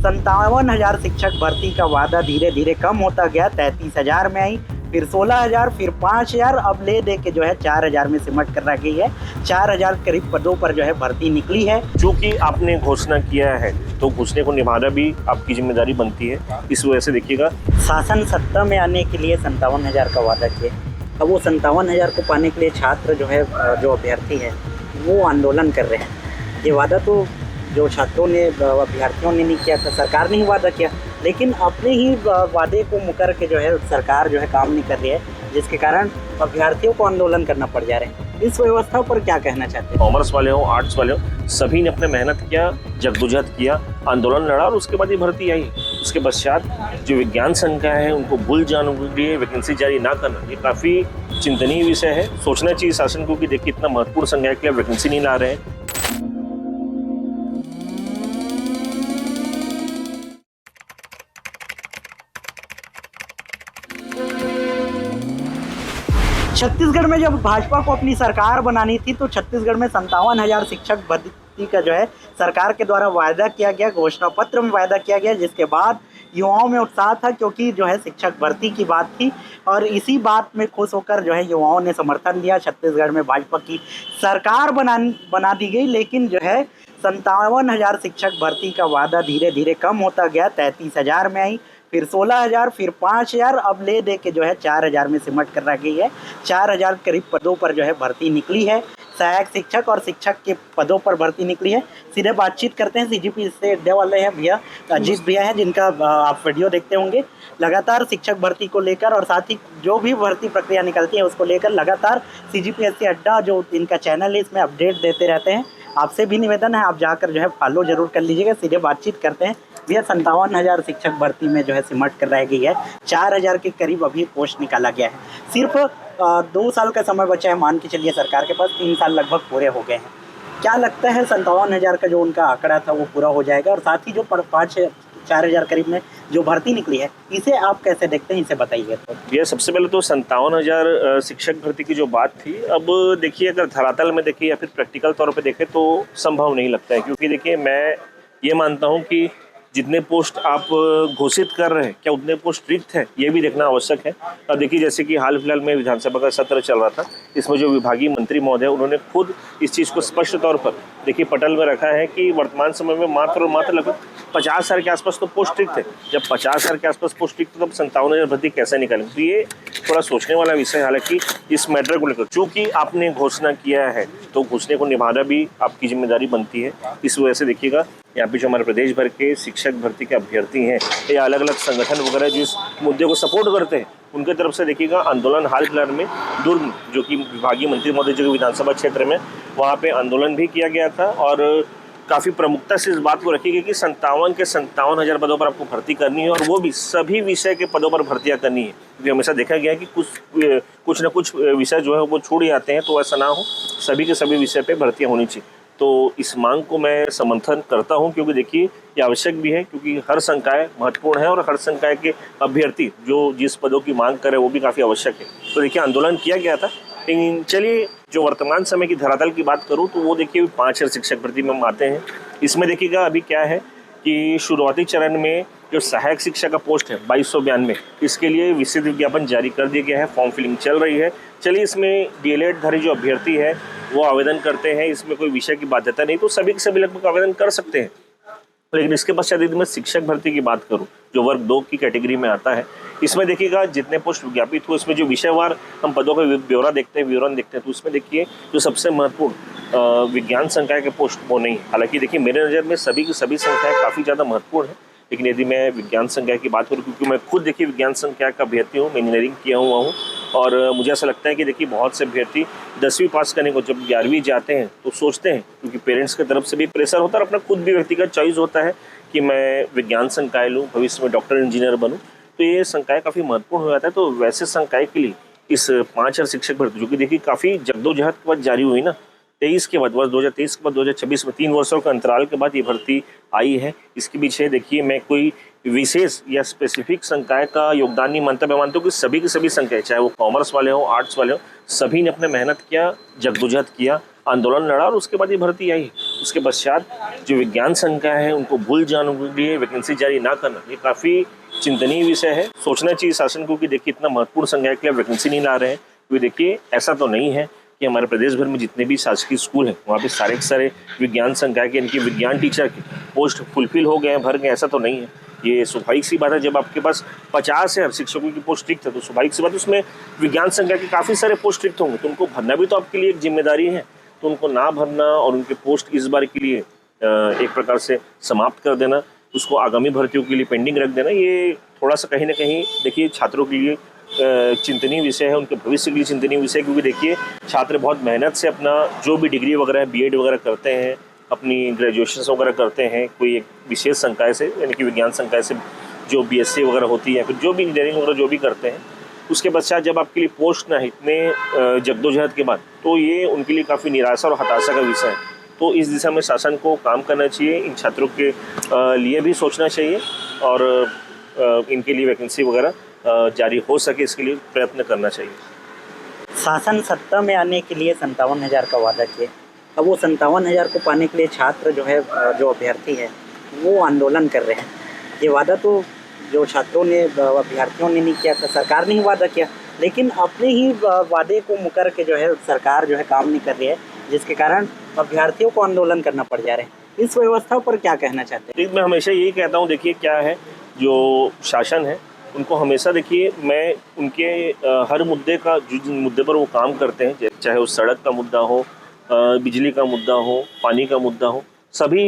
57,000 शिक्षक भर्ती का वादा धीरे धीरे कम होता गया। 33,000 में आई, फिर 16,000, फिर 5,000, अब ले दे के जो है 4,000 में सिमट कर रह गई है। 4,000 करीब पदों पर जो है भर्ती निकली है। चूँकि आपने घोषणा किया है तो घोषणा को निभाना भी आपकी जिम्मेदारी बनती है। इस वजह से देखिएगा, शासन सत्ता में आने के लिए 57,000 का वादा किया। अब वो 57,000 को पाने के लिए छात्र जो है, जो अभ्यर्थी है, वो आंदोलन कर रहे हैं। ये वादा तो जो छात्रों ने, अभ्यर्थियों ने नहीं किया था, सरकार ने ही वादा किया, लेकिन अपने ही वादे को मुकर के जो है सरकार जो है काम नहीं कर रही है, जिसके कारण अभ्यर्थियों को आंदोलन करना पड़ जा रहे हैं। इस व्यवस्था पर क्या कहना चाहते हैं? कॉमर्स वाले हों, आर्ट्स वाले हों, सभी ने अपने मेहनत किया, जद्दोजहद किया, आंदोलन लड़ा और उसके बाद ये भर्ती आई। उसके पश्चात जो विज्ञान संकाय है उनको भूल जाने के लिए वैकेंसी जारी ना करना, ये काफ़ी चिंतनीय विषय है। सोचना चाहिए शासन को कि देखिए इतना महत्वपूर्ण संकाय के लिए वैकेंसी नहीं ला रहे हैं। छत्तीसगढ़ में जब भाजपा को अपनी सरकार बनानी थी तो छत्तीसगढ़ में 57,000 शिक्षक भर्ती का जो है सरकार के द्वारा वायदा किया गया, घोषणा पत्र में वायदा किया गया, जिसके बाद युवाओं में उत्साह था, क्योंकि जो है शिक्षक भर्ती की बात थी और इसी बात में खुश होकर जो है युवाओं ने समर्थन दिया। छत्तीसगढ़ में भाजपा की सरकार बना दी गई, लेकिन जो है 57,000 शिक्षक भर्ती का वादा धीरे धीरे कम होता गया। 33,000 में आई, फिर 16,000, फिर 5,000, अब ले दे के जो है 4,000 में सिमट कर रह गई है। 4,000 करीब पदों पर जो है भर्ती निकली है। सहायक शिक्षक और शिक्षक के पदों पर भर्ती निकली है। सीधे बातचीत करते हैं, सीजीपी से अड्डे वाले हैं भैया, अजीत भैया हैं, जिनका आप वीडियो देखते होंगे। लगातार शिक्षक भर्ती को लेकर और साथ ही जो भी भर्ती प्रक्रिया निकलती है उसको लेकर लगातार सीजीपीएससी अड्डा जो इनका चैनल है इसमें अपडेट देते रहते हैं। आपसे भी निवेदन है, आप जाकर जो है फॉलो जरूर कर लीजिएगा। सीधे बातचीत करते हैं भैया। 57,000 शिक्षक भर्ती में जो है सिमट कर रह गई है। 4,000 के करीब अभी पोस्ट निकाला गया है। सिर्फ 2 साल का समय बचा है, मान के चलिए सरकार के पास 3 साल लगभग पूरे हो गए हैं। क्या लगता है 57,000 का जो उनका आंकड़ा था वो पूरा हो जाएगा? और साथ ही जो 4,000 करीब में जो भर्ती निकली है, इसे आप कैसे देखते हैं, इसे बताइए। तो ये सबसे पहले तो 57,000 शिक्षक भर्ती की जो बात थी, अब देखिए अगर धरातल में देखिए या फिर प्रैक्टिकल तौर पे देखें तो संभव नहीं लगता है। क्योंकि देखिए मैं ये मानता हूँ कि जितने पोस्ट आप घोषित कर रहे हैं क्या उतने पोस्ट रिक्त हैं, ये भी देखना आवश्यक है। अब देखिए जैसे कि हाल फिलहाल में विधानसभा का सत्र चल रहा था, इसमें जो विभागीय मंत्री महोदय उन्होंने खुद इस चीज़ को स्पष्ट तौर पर देखिए पटल में रखा है कि वर्तमान समय में मात्र और मात्र लगभग 50,000 के आसपास तो पोस्ट रिक्त है। जब 50,000 के आसपास पोस्ट रिक्त तो 57,000 भर्ती कैसे निकालें? तो ये थोड़ा सोचने वाला विषय है। हालांकि इस मैटर को लेकर चूँकि आपने घोषणा किया है तो घोषणा को निभाना भी आपकी जिम्मेदारी बनती है। इस वजह से देखिएगा यहाँ पे जो हमारे प्रदेश भर के शिक्षक भर्ती के अभ्यर्थी हैं या अलग अलग संगठन वगैरह जो इस मुद्दे को सपोर्ट करते हैं, उनके तरफ से देखिएगा आंदोलन हाल फिलहाल में दुर्ग जो कि विभागीय मंत्री महोदय जो विधानसभा क्षेत्र में, वहाँ पे आंदोलन भी किया गया था और काफ़ी प्रमुखता से इस बात को रखी गई कि 57,000 पदों पर आपको भर्ती करनी है और वो भी सभी विषय के पदों पर भर्तियाँ करनी है। क्योंकि हमेशा देखा गया है कि कुछ न कुछ विषय जो है वो छूट जाते हैं, तो ऐसा ना हो, सभी के सभी विषय पर भर्तियाँ होनी चाहिए। तो इस मांग को मैं समर्थन करता हूं, क्योंकि देखिए ये आवश्यक भी है, क्योंकि हर संकाय महत्वपूर्ण है और हर संकाय के अभ्यर्थी जो जिस पदों की मांग करे वो भी काफ़ी आवश्यक है। तो देखिए आंदोलन किया गया था। लेकिन चलिए जो वर्तमान समय की धरातल की बात करूं तो वो देखिए 5,000 शिक्षक भर्ती में हम आते हैं। इसमें देखिएगा अभी क्या है कि शुरुआती चरण में जो सहायक शिक्षक का पोस्ट है 2292, इसके लिए विस्तृत विज्ञापन जारी कर दिया गया है, फॉर्म फिलिंग चल रही है। चलिए इसमें डीएलएड धारी जो अभ्यर्थी है वो आवेदन करते हैं, इसमें कोई विषय की बाध्यता नहीं, तो सभी के सभी लगभग आवेदन कर सकते हैं। लेकिन इसके पश्चात यदि मैं शिक्षक भर्ती की बात करूं जो वर्ग 2 की कैटेगरी में आता है, इसमें देखिएगा जितने पोस्ट विज्ञापित हुए इसमें जो विषयवार हम पदों का विवरण देखते हैं, तो उसमें देखिए जो सबसे महत्वपूर्ण विज्ञान संकाय के पोस्ट वो नहीं। हालांकि देखिए मेरे नज़र में सभी की सभी संख्याएँ काफ़ी ज़्यादा महत्वपूर्ण है, लेकिन यदि मैं विज्ञान संकाय की बात करूँ, क्योंकि मैं खुद देखिए विज्ञान संकाय का अभ्यर्थी हूँ, मैं इंजीनियरिंग किया हुआ हूँ और मुझे ऐसा लगता है कि देखिए बहुत से अभ्यर्थी 10वीं पास करने को जब 11वीं जाते हैं तो सोचते हैं, क्योंकि पेरेंट्स की तरफ से भी प्रेशर होता है और अपना खुद भी व्यक्तिगत चॉइस होता है कि मैं विज्ञान संकाय लूँ, भविष्य में डॉक्टर इंजीनियर बनूँ, तो ये संकाय काफ़ी महत्वपूर्ण हो जाता है। तो वैसे संकाय के लिए इस 5,000 शिक्षक भर्ती जो कि देखिए काफ़ी जद्दोजहद के बाद जारी हुई ना, 23 के बाद, वर्ष 2023 के बाद 2026 में 3 वर्षों के अंतराल के बाद ये भर्ती आई है। इसके पीछे देखिए मैं कोई विशेष या स्पेसिफिक संकाय का योगदान नहीं मानता। मैं मानता हूँ कि सभी के सभी संकाय, चाहे वो कॉमर्स वाले हों, आर्ट्स वाले हों, सभी ने अपने मेहनत किया, जद्दोजहद किया, आंदोलन लड़ा और उसके बाद ये भर्ती आई। उसके पश्चात जो विज्ञान संकाय है उनको भूल जाने के लिए वैकेंसी जारी ना करना, ये काफ़ी चिंतनीय विषय है। सोचना चाहिए शासन को कि देखिए इतना महत्वपूर्ण संकाय के लिए वैकेंसी नहीं ला रहे हैं, क्योंकि देखिए ऐसा तो नहीं है कि हमारे प्रदेश भर में जितने भी शासकीय स्कूल हैं वहाँ पे सारे के सारे विज्ञान संकाय के इनकी विज्ञान टीचर के पोस्ट फुलफिल हो गए हैं, भर गए, ऐसा तो नहीं है। ये स्वाभाविक सी बात है, जब आपके पास 50 है शिक्षकों की पोस्ट रिक्त है तो स्वाभाविक सी बात है उसमें विज्ञान संकाय के काफ़ी सारे पोस्ट रिक्त होंगे, तो उनको भरना भी तो आपके लिए एक जिम्मेदारी है। तो उनको ना भरना और उनके पोस्ट इस बार के लिए एक प्रकार से समाप्त कर देना, उसको आगामी भर्तियों के लिए पेंडिंग रख देना, ये थोड़ा सा कहीं ना कहीं देखिए छात्रों के लिए चिंतनीय विषय है, उनके भविष्य के लिए चिंतनीय विषय है। क्योंकि देखिए छात्र बहुत मेहनत से अपना जो भी डिग्री वगैरह है, बीएड वगैरह करते हैं, अपनी ग्रेजुएशन वगैरह करते हैं कोई एक विशेष संकाय से, यानी कि विज्ञान संकाय से जो बीएससी वगैरह होती है, फिर जो भी इंजीनियरिंग वगैरह जो भी करते हैं, उसके पश्चात जब आपके लिए पोस्ट ना है इतने जद्दोजहद के बाद, तो ये उनके लिए काफ़ी निराशा और हताशा का विषय है। तो इस दिशा में शासन को काम करना चाहिए, इन छात्रों के लिए भी सोचना चाहिए और इनके लिए वैकेंसी वगैरह जारी हो सके इसके लिए प्रयत्न करना चाहिए। शासन सत्ता में आने के लिए 57,000 का वादा किए, अब वो 57,000 को पाने के लिए छात्र जो है, जो अभ्यर्थी है वो आंदोलन कर रहे हैं। ये वादा तो जो छात्रों ने, अभ्यर्थियों ने नहीं किया था, सरकार ने ही वादा किया, लेकिन अपने ही वादे को मुकर के जो है सरकार जो है काम नहीं कर रही है, जिसके कारण अभ्यर्थियों को आंदोलन करना पड़ जा रहा है। इस व्यवस्था पर क्या कहना चाहते हैं? मैं हमेशा यही कहता हूँ, देखिए क्या है, जो शासन है उनको हमेशा देखिए, मैं उनके हर मुद्दे का, जिस मुद्दे पर वो काम करते हैं, चाहे वो सड़क का मुद्दा हो, बिजली का मुद्दा हो, पानी का मुद्दा हो, सभी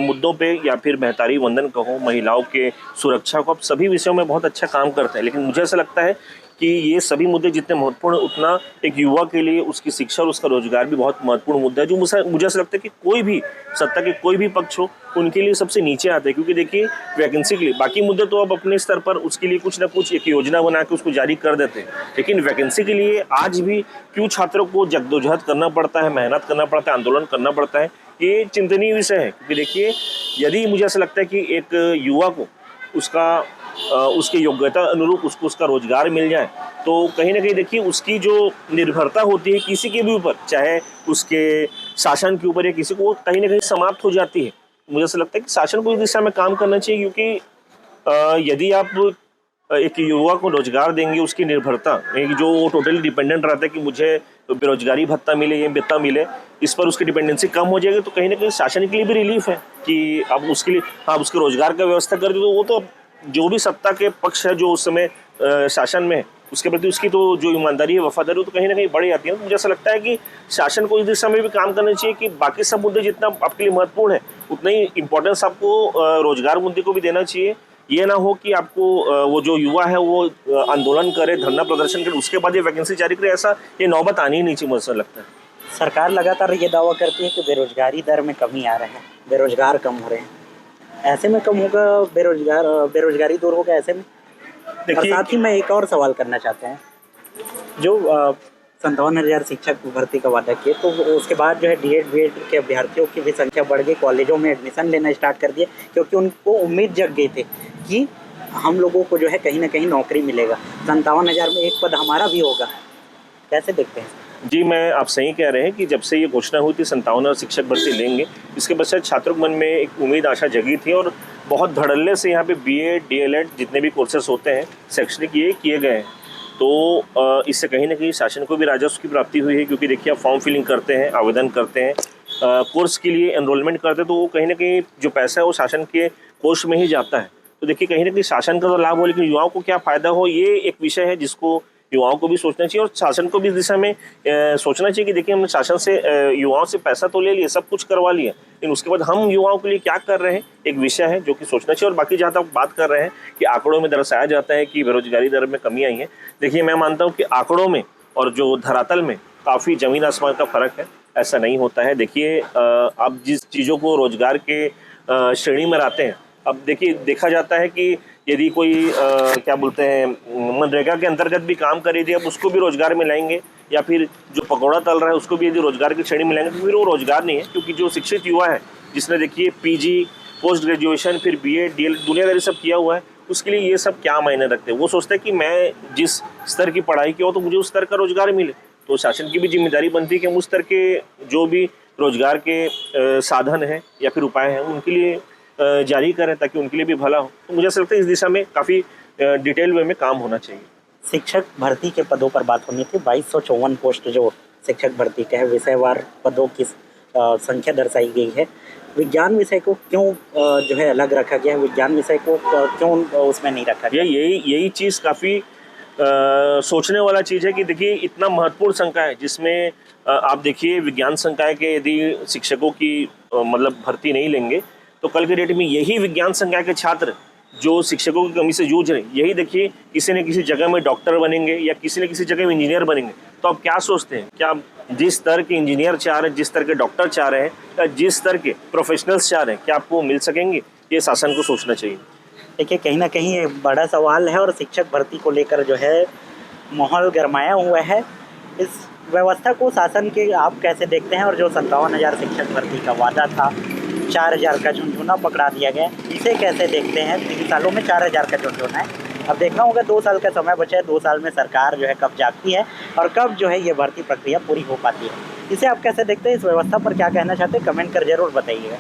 मुद्दों पे, या फिर बेहतारी वंदन का हो, महिलाओं के सुरक्षा को, आप सभी विषयों में बहुत अच्छा काम करते हैं। लेकिन मुझे ऐसा लगता है कि ये सभी मुद्दे जितने महत्वपूर्ण, उतना एक युवा के लिए उसकी शिक्षा और उसका रोजगार भी बहुत महत्वपूर्ण मुद्दा है, जो मुझे ऐसा लगता है कि कोई भी सत्ता के कोई भी पक्ष हो उनके लिए सबसे नीचे आते हैं। क्योंकि देखिए वैकेंसी के लिए बाकी मुद्दे तो अब अपने स्तर पर उसके लिए कुछ ना कुछ एक योजना बना के उसको जारी कर देते हैं, लेकिन वैकेंसी के लिए आज भी क्यों छात्रों को जद्दोजहद करना पड़ता है, मेहनत करना पड़ता है, आंदोलन करना पड़ता है, ये चिंतनीय विषय है। क्योंकि देखिए यदि मुझे ऐसा लगता है कि एक युवा को उसकी योग्यता अनुरूप उसको उसका रोजगार मिल जाए, तो कहीं ना कहीं देखिए उसकी जो निर्भरता होती है किसी के भी ऊपर, चाहे उसके शासन के ऊपर या किसी को, कहीं ना कहीं समाप्त हो जाती है। मुझे ऐसा लगता है कि शासन को इस दिशा में काम करना चाहिए, क्योंकि यदि आप एक युवा को रोजगार देंगे, उसकी निर्भरता जो वो टोटली डिपेंडेंट रहता है कि मुझे बेरोजगारी भत्ता मिले, ये भत्ता मिले, इस पर उसकी डिपेंडेंसी कम हो जाएगी, तो कहीं ना कहीं शासन के लिए भी रिलीफ है कि अब उसके लिए आप उसके रोजगार का व्यवस्था कर दो। तो वो तो जो भी सत्ता के पक्ष है जो उस समय शासन में है, उसके प्रति उसकी तो जो ईमानदारी है, वफादारी, तो कहीं ना कहीं बढ़ जाती है। तो मुझे ऐसा लगता है कि शासन को इस दिशा में भी काम करना चाहिए कि बाकी सब मुद्दे जितना आपके लिए महत्वपूर्ण है, उतना ही इम्पोर्टेंस आपको रोजगार मुद्दे को भी देना चाहिए। ये ना हो कि आपको वो जो युवा है वो आंदोलन करे, धरना प्रदर्शन करे, उसके बाद ये वैकेंसी जारी करे, ऐसा ये नौबत आनी ही नहीं चाहिए, मुझे लगता है। सरकार लगातार ये दावा करती है कि बेरोजगारी दर में कमी आ रहा है, बेरोजगार कम हो रहे हैं, ऐसे में कम होगा बेरोजगारी दूर होगा ऐसे में? और साथ ही मैं एक और सवाल करना चाहते हैं, जो 57,000 शिक्षक भर्ती का वादा किए, तो उसके बाद जो है डीएड बीएड के अभ्यर्थियों की भी संख्या बढ़ गई, कॉलेजों में एडमिशन लेना स्टार्ट कर दिए, क्योंकि उनको उम्मीद जग गई थी कि हम लोगों को जो है कहीं ना कहीं नौकरी मिलेगा, 57,000 में एक पद हमारा भी होगा। कैसे देखते हैं? जी, मैं आप सही कह रहे हैं कि जब से ये घोषणा हुई थी 57,000 शिक्षक भर्ती लेंगे, इसके पश्चात छात्रों के मन में एक उम्मीद आशा जगी थी और बहुत धड़ल्ले से यहाँ पे बीएड डीएलएड जितने भी कोर्सेस होते हैं शैक्षणिक, ये किए गए हैं। तो इससे कहीं ना कहीं शासन को भी राजस्व की प्राप्ति हुई है, क्योंकि देखिए आप फॉर्म फिलिंग करते हैं, आवेदन करते हैं, कोर्स के लिए एनरोलमेंट करते हैं, तो वो कहीं ना कहीं जो पैसा है वो शासन के कोष में ही जाता है। तो देखिए कहीं ना कहीं शासन का तो लाभ हो, लेकिन युवाओं को क्या फ़ायदा हो, ये एक विषय है जिसको युवाओं को भी सोचना चाहिए और शासन को भी इस दिशा में सोचना चाहिए कि देखिए हमने शासन से युवाओं से पैसा तो ले लिया, सब कुछ करवा लिया, लेकिन उसके बाद हम युवाओं के लिए क्या कर रहे हैं, एक विषय है जो कि सोचना चाहिए। और बाकी जहाँ तक बात कर रहे हैं कि आंकड़ों में दर्शाया जाता है कि बेरोजगारी दर में कमी आई है, देखिए मैं मानता हूँ कि आंकड़ों में और जो धरातल में काफ़ी ज़मीन आसमान का फ़र्क है, ऐसा नहीं होता है। देखिए आप जिस चीज़ों को रोजगार के श्रेणी में लाते हैं, अब देखिए देखा जाता है कि यदि कोई क्या बोलते हैं मनरेगा के अंतर्गत भी काम करे थे, अब उसको भी रोजगार में लाएंगे, या फिर जो पकौड़ा तल रहा है उसको भी यदि रोजगार की श्रेणी में लाएंगे, तो फिर वो रोजगार नहीं है। क्योंकि जो शिक्षित युवा है जिसने देखिए पीजी, पोस्ट ग्रेजुएशन, फिर बीएड डीएलएड दुनियादारी सब किया हुआ है, उसके लिए ये सब क्या मायने रखते हैं। वो सोचते हैं कि मैं जिस स्तर की पढ़ाई की हो तो मुझे उस स्तर का रोजगार मिले। तो शासन की भी जिम्मेदारी बनती है कि हम उस स्तर के जो भी रोजगार के साधन हैं या फिर उपाय हैं उनके लिए जारी करें ताकि उनके लिए भी भला हो। तो मुझे ऐसा लगता है इस दिशा में काफ़ी डिटेल वे में काम होना चाहिए। शिक्षक भर्ती के पदों पर बात होनी थी। 2254 पोस्ट जो शिक्षक भर्ती का है, विषयवार पदों की संख्या दर्शाई गई है। विज्ञान विषय को क्यों जो है अलग रखा गया है, विज्ञान विषय को क्यों उसमें नहीं रखा गया? यही चीज़ काफ़ी सोचने वाला चीज़ है कि देखिए इतना महत्वपूर्ण संकाय है जिसमें आप देखिए विज्ञान संकाय के यदि शिक्षकों की मतलब भर्ती नहीं लेंगे तो कल के डेट में यही विज्ञान संकाय के छात्र जो शिक्षकों की कमी से जूझ रहे हैं, यही देखिए किसी न किसी जगह में डॉक्टर बनेंगे या किसी न किसी जगह में इंजीनियर बनेंगे। तो आप क्या सोचते हैं, क्या जिस तरह के इंजीनियर चाह रहे हैं, जिस तरह के डॉक्टर चाह रहे हैं या जिस तरह के प्रोफेशनल्स चाह रहे हैं, क्या आपको मिल सकेंगे? ये शासन को सोचना चाहिए। देखिए कहीं ना कहीं ये बड़ा सवाल है और शिक्षक भर्ती को लेकर जो है माहौल गरमाया हुआ है। इस व्यवस्था को शासन के आप कैसे देखते हैं? और जो 57,000 शिक्षक भर्ती का वादा था, 4,000 का झुनझुना पकड़ा दिया गया, इसे कैसे देखते हैं? 3 सालों में 4,000 का झुनझुना है। अब देखना होगा 2 साल का समय बचा है, 2 साल में सरकार जो है कब जागती है और कब जो है ये भर्ती प्रक्रिया पूरी हो पाती है। इसे आप कैसे देखते हैं? इस व्यवस्था पर क्या कहना चाहते हैं? कमेंट कर जरूर बताइएगा।